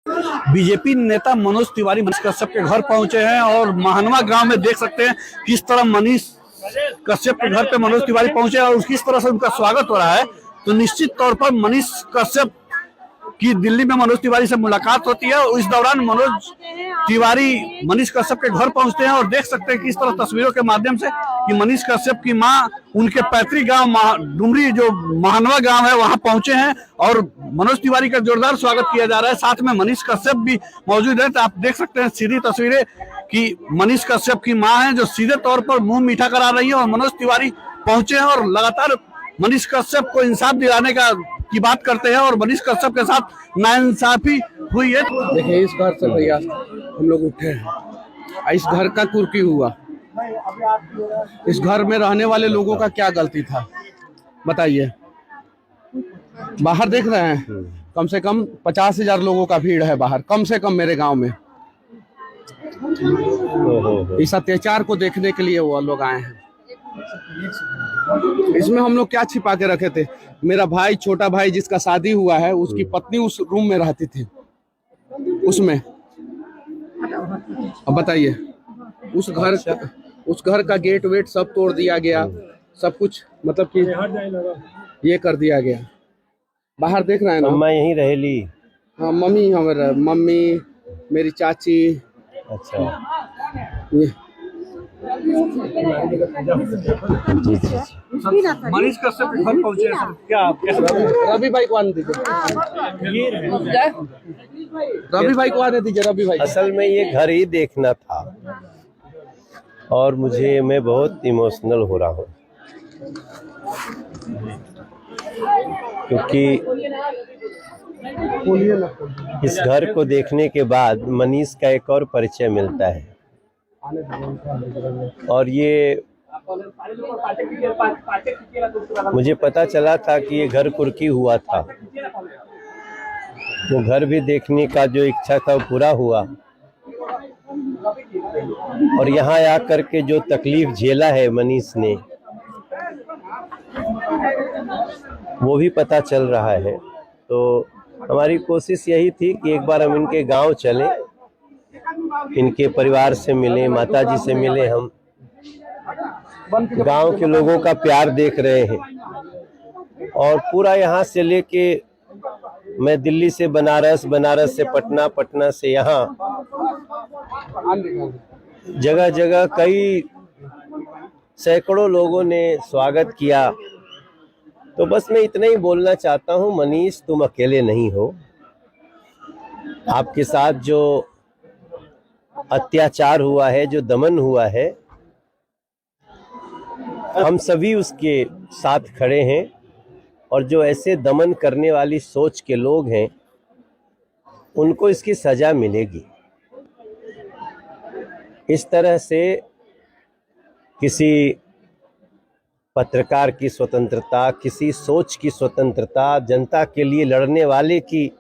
BJP नेता मनोज तिवारी मनीष कश्यप के घर पहुंचे हैं और महानवा गांव में देख सकते हैं किस तरह मनीष कश्यप के घर पे मनोज तिवारी पहुंचे और किस तरह से उनका स्वागत हो रहा है। तो निश्चित तौर पर मनीष कश्यप की दिल्ली में मनोज तिवारी से मुलाकात होती है। इस दौरान मनोज तिवारी मनीष कश्यप के घर पहुंचते हैं और देख सकते हैं किस तरह तस्वीरों के माध्यम से कि मनीष कश्यप की मां उनके पैतृक गांव डुमरी जो महानवा गांव है वहां पहुंचे हैं और मनोज तिवारी का जोरदार स्वागत किया जा रहा है। साथ में मनीष कश्यप भी मौजूद है। तो आप देख सकते हैं सीधी तस्वीरें कि मनीष कश्यप की मां है जो सीधे तौर पर मुंह मीठा करा रही है और मनोज तिवारी पहुंचे हैं और लगातार मनीष कश्यप को इंसाफ दिलाने की बात करते हैं और मनीष कश्यप के साथ नाइंसाफी हुई है। देखिए, इस घर से भैया हम लोग उठे हैं, इस घर का कुर्की हुआ। इस घर में रहने वाले लोगों का क्या गलती था बताइए। बाहर देख रहे हैं कम से कम 50,000 लोगों का भीड़ है बाहर, कम से कम मेरे गांव में। इस अत्याचार को देखने के लिए वो लोग आए हैं। इसमें हम लोग क्या छिपा के रखे थे? मेरा भाई, छोटा भाई जिसका शादी हुआ है, उसकी पत्नी उस रूम में रहती थी उसमें। अब बताइए, उस घर का गेट वेट सब तोड़ दिया गया, सब कुछ मतलब कि ये कर दिया गया। बाहर देख रहे हैं ना, मैं यहीं रहेली। हाँ, मम्मी मेरी चाची। अच्छा, मनीष कश्यप के घर पहुंचे हैं। क्या रवि भाई को आने दीजिए, रवि भाई को आने दीजिए। रवि भाई, असल में ये घर ही देखना था और मैं बहुत इमोशनल हो रहा हूँ क्योंकि इस घर को देखने के बाद मनीष का एक और परिचय मिलता है और ये मुझे पता चला था कि ये घर कुर्की हुआ था। वो घर भी देखने का जो इच्छा था वो पूरा हुआ और यहाँ आकर के जो तकलीफ झेला है मनीष ने वो भी पता चल रहा है। तो हमारी कोशिश यही थी कि एक बार हम इनके गांव चलें, इनके परिवार से मिलें, माताजी से मिलें। हम गांव के लोगों का प्यार देख रहे हैं और पूरा यहाँ से लेके मैं दिल्ली से बनारस, बनारस से पटना, पटना से यहाँ जगह जगह कई सैकड़ों लोगों ने स्वागत किया। तो बस मैं इतना ही बोलना चाहता हूँ, मनीष तुम अकेले नहीं हो। आपके साथ जो अत्याचार हुआ है, जो दमन हुआ है, हम सभी उसके साथ खड़े हैं और जो ऐसे दमन करने वाली सोच के लोग हैं उनको इसकी सजा मिलेगी। इस तरह से किसी पत्रकार की स्वतंत्रता, किसी सोच की स्वतंत्रता, जनता के लिए लड़ने वाले की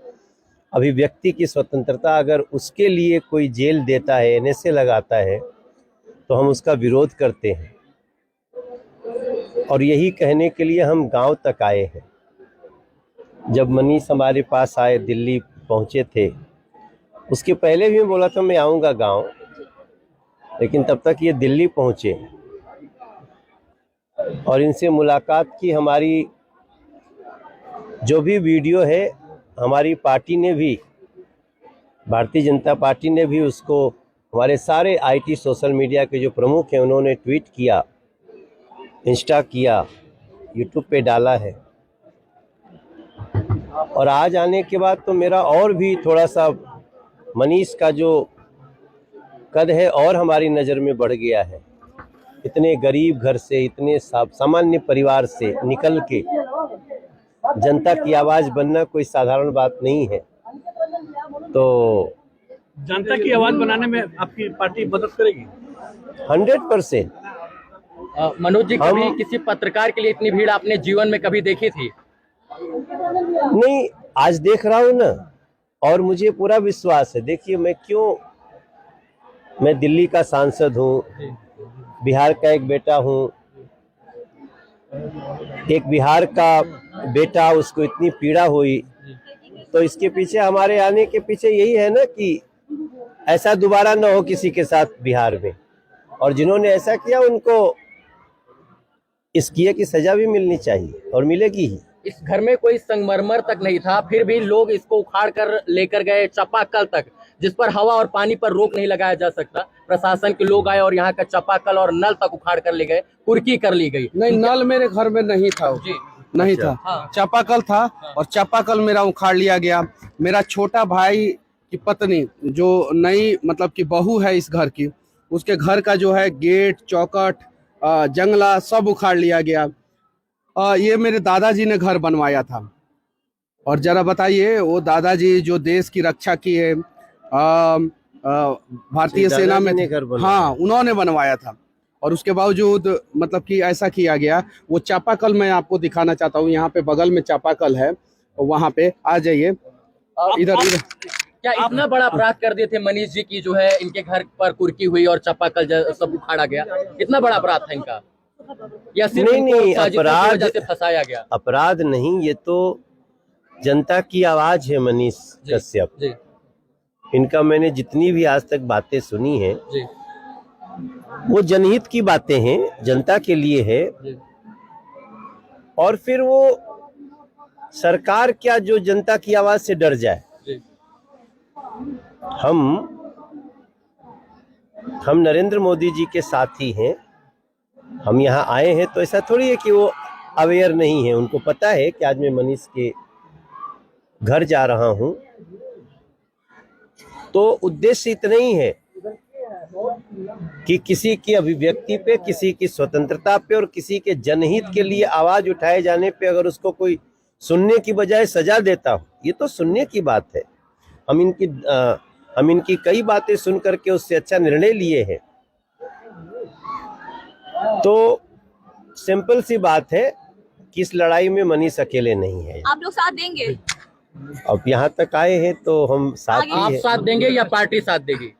अभिव्यक्ति की स्वतंत्रता, अगर उसके लिए कोई जेल देता है, एनएसए लगाता है, तो हम उसका विरोध करते हैं। और यही कहने के लिए हम गांव तक आए हैं। जब मनीष हमारे पास आए, दिल्ली पहुंचे थे, उसके पहले भी मैं बोला था मैं आऊँगा गांव, लेकिन तब तक ये दिल्ली पहुंचे और इनसे मुलाकात की। हमारी जो भी वीडियो है, हमारी पार्टी ने भी, भारतीय जनता पार्टी ने भी उसको, हमारे सारे आईटी सोशल मीडिया के जो प्रमुख हैं उन्होंने ट्वीट किया, इंस्टा किया, यूट्यूब पे डाला है। और आज आने के बाद तो मेरा और भी थोड़ा सा मनीष का जो कद है और हमारी नज़र में बढ़ गया है। इतने गरीब घर से, इतने सामान्य परिवार से निकल के जनता की आवाज़ बनना कोई साधारण बात नहीं है। तो जनता की आवाज़ बनाने में आपकी पार्टी मदद करेगी 100%। मनोज जी, कभी किसी पत्रकार के लिए इतनी भीड़ आपने जीवन में कभी देखी थी? नहीं, आज देख रहा हूँ ना, और मुझे पूरा विश्वास है। देखिए, मैं दिल्ली का सांसद हूँ, बिहार का एक बेटा हूँ। एक बिहार का बेटा, उसको इतनी पीड़ा हुई तो इसके पीछे, हमारे आने के पीछे यही है ना कि ऐसा दोबारा न हो किसी के साथ बिहार में, और जिन्होंने ऐसा किया उनको इस किए की सजा भी मिलनी चाहिए और मिलेगी ही। इस घर में कोई संगमरमर तक नहीं था, फिर भी लोग इसको उखाड़ कर लेकर गए चापाकल तक, जिस पर हवा और पानी पर रोक नहीं लगाया जा सकता। प्रशासन के लोग आए और यहाँ का चापाकल और नल तक उखाड़ कर ले गए, कुर्की कर ली गई। नहीं, नल मेरे घर में नहीं था जी, नहीं अच्छा। था। चापाकल था और चापाकल मेरा उखाड़ लिया गया। मेरा छोटा भाई की पत्नी जो नई मतलब की बहू है इस घर की, उसके घर का जो है गेट, चौखट, जंगला सब उखाड़ लिया गया। ये मेरे दादाजी ने घर बनवाया था। और जरा बताइए, वो दादाजी जो देश की रक्षा की है, भारतीय सेना में दादाजी ने घर बनवाया। हाँ, उन्होंने बनवाया था। और उसके बावजूद मतलब कि ऐसा किया गया। वो चापाकल मैं आपको दिखाना चाहता हूँ, यहाँ पे बगल में चापाकल है, वहाँ पे आ जाइए। इधर क्या इतना बड़ा अपराध कर दिए थे मनीष जी की, जो है इनके घर पर कुर्की हुई और चापाकल सब उखाड़ा गया? इतना बड़ा अपराध था इनका, या सिर्फ नहीं, अपराध की वजह से फंसाया गया? अपराध नहीं, ये तो जनता की आवाज है मनीष कश्यप जी। इनका मैंने जितनी भी आज तक बातें सुनी है जी। वो जनहित की बातें हैं, जनता के लिए है। जी। और फिर वो सरकार क्या जो जनता की आवाज से डर जाए। जी। हम नरेंद्र मोदी जी के साथी हैं। हम यहाँ आए हैं तो ऐसा थोड़ी है कि वो अवेयर नहीं है, उनको पता है कि आज मैं मनीष के घर जा रहा हूं। तो उद्देश्य इतना ही है कि किसी की अभिव्यक्ति पे, किसी की स्वतंत्रता पे और किसी के जनहित के लिए आवाज उठाए जाने पे अगर उसको कोई सुनने की बजाय सजा देता हो, ये तो सुनने की बात है। हम इनकी कई बातें सुन करके उससे अच्छा निर्णय लिए हैं। तो सिंपल सी बात है कि इस लड़ाई में मनीष अकेले नहीं है। आप लोग साथ देंगे? अब यहाँ तक आए हैं तो हम साथ ही आप हैं। साथ देंगे या पार्टी साथ देगी?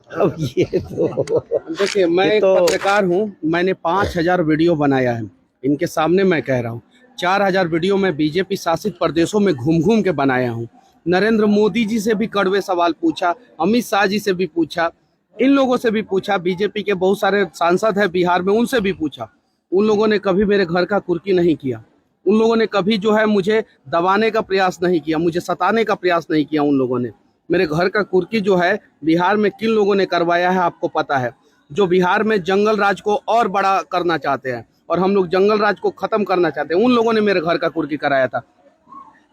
अब ये तो देखिए, मैं एक पत्रकार हूँ, मैंने 5000 वीडियो बनाया है। इनके सामने मैं कह रहा हूँ, 4000 वीडियो मैं बीजेपी शासित प्रदेशों में घूम घूम के बनाया हूँ। नरेंद्र मोदी जी से भी कड़वे सवाल पूछा, अमित शाह जी से भी पूछा, इन लोगों से भी पूछा, बीजेपी के बहुत सारे सांसद हैं बिहार में, उनसे भी पूछा। उन लोगों ने कभी मेरे घर का कुर्की नहीं किया। उन लोगों ने कभी जो है मुझे दबाने का प्रयास नहीं किया, मुझे सताने का प्रयास नहीं किया। उन लोगों ने मेरे घर का कुर्की जो है बिहार में किन लोगों ने करवाया है आपको पता है। जो बिहार में जंगल राज को और बड़ा करना चाहते हैं और हम लोग जंगल राज को खत्म करना चाहते हैं, उन लोगों ने मेरे घर का कुर्की कराया था।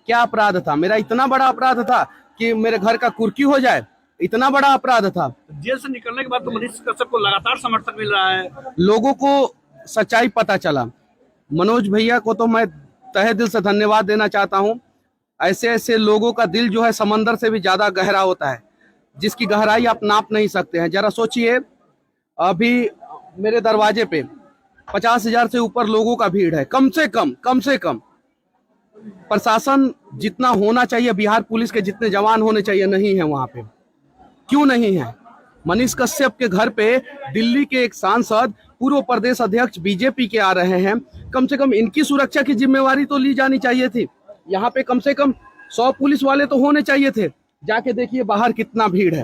क्या अपराध था मेरा? इतना बड़ा अपराध था कि मेरे घर का कुर्की हो जाए? इतना बड़ा अपराध था। जेल से निकलने के बाद तो मनीष कश्यप को लगातार समर्थन मिल रहा है। लोगों को सच्चाई पता चला। मनोज भैया को तो मैं तहे दिल से धन्यवाद देना चाहता हूं। ऐसे ऐसे लोगों का दिल जो है समंदर से भी ज्यादा गहरा होता है, जिसकी गहराई आप नाप नहीं सकते हैं। जरा सोचिए, अभी मेरे दरवाजे पे 50,000 से ऊपर लोगों का भीड़ है, कम से कम। प्रशासन जितना होना चाहिए, बिहार पुलिस के जितने जवान होने चाहिए, नहीं है वहां पे। क्यों नहीं है? मनीष कश्यप के घर पे दिल्ली के एक सांसद, पूर्व प्रदेश अध्यक्ष बीजेपी के आ रहे हैं। कम से कम इनकी सुरक्षा की जिम्मेवारी तो ली जानी चाहिए थी। यहाँ पे कम से कम 100 पुलिस वाले तो होने चाहिए थे। जाके देखिए बाहर कितना भीड़ है,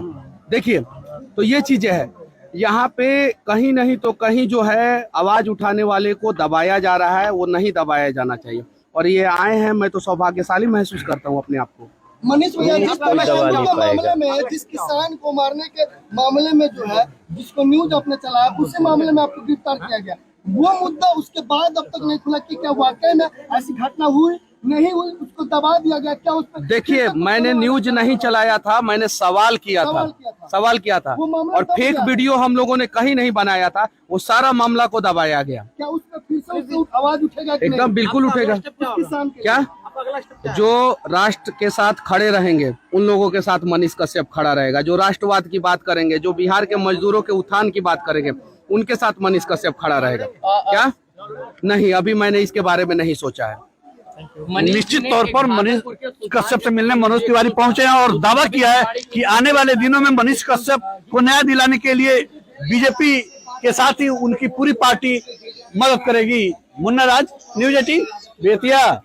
देखिए। तो ये चीजें है, यहाँ पे कहीं नहीं तो कहीं जो है आवाज उठाने वाले को दबाया जा रहा है, वो नहीं दबाया जाना चाहिए। और ये आए हैं, मैं तो सौभाग्यशाली महसूस करता हूँ अपने आप को। मनीष भैया, जिस कोई दबा नहीं पाएगा। मामले में, जिस किसान को मारने के मामले में जो है, जिसको न्यूज आपने चलाया, उसी मामले में आपको गिरफ्तार किया गया, वो मुद्दा उसके बाद अब तक नहीं खुला कि क्या वाकई में ऐसी घटना हुई नहीं हुई, उसको दबा दिया गया क्या? उस पर देखिए, मैंने न्यूज नहीं चलाया था, मैंने सवाल किया था। वो मामला और दब फेक गया। वीडियो हम लोगों ने कहीं नहीं बनाया था, वो सारा मामला को दबाया गया। क्या उस पर फिर से उससे आवाज उठेगा कि एकदम नहीं? बिल्कुल उठेगा। उस किसान के क्या जो राष्ट्र के साथ खड़े रहेंगे, उन लोगों के साथ मनीष कश्यप खड़ा रहेगा। जो राष्ट्रवाद की बात करेंगे, जो बिहार के मजदूरों के उत्थान की बात करेंगे, उनके साथ मनीष कश्यप खड़ा रहेगा। क्या नहीं, अभी मैंने इसके बारे में नहीं सोचा है। निश्चित तौर पर मनीष कश्यप से मिलने मनोज तिवारी पहुंचे हैं और दावा किया है कि आने वाले दिनों में मनीष कश्यप को न्याय दिलाने के लिए बीजेपी के साथ ही उनकी पूरी पार्टी मदद करेगी। मुन्ना राज, न्यूज़ 18, बेतिया।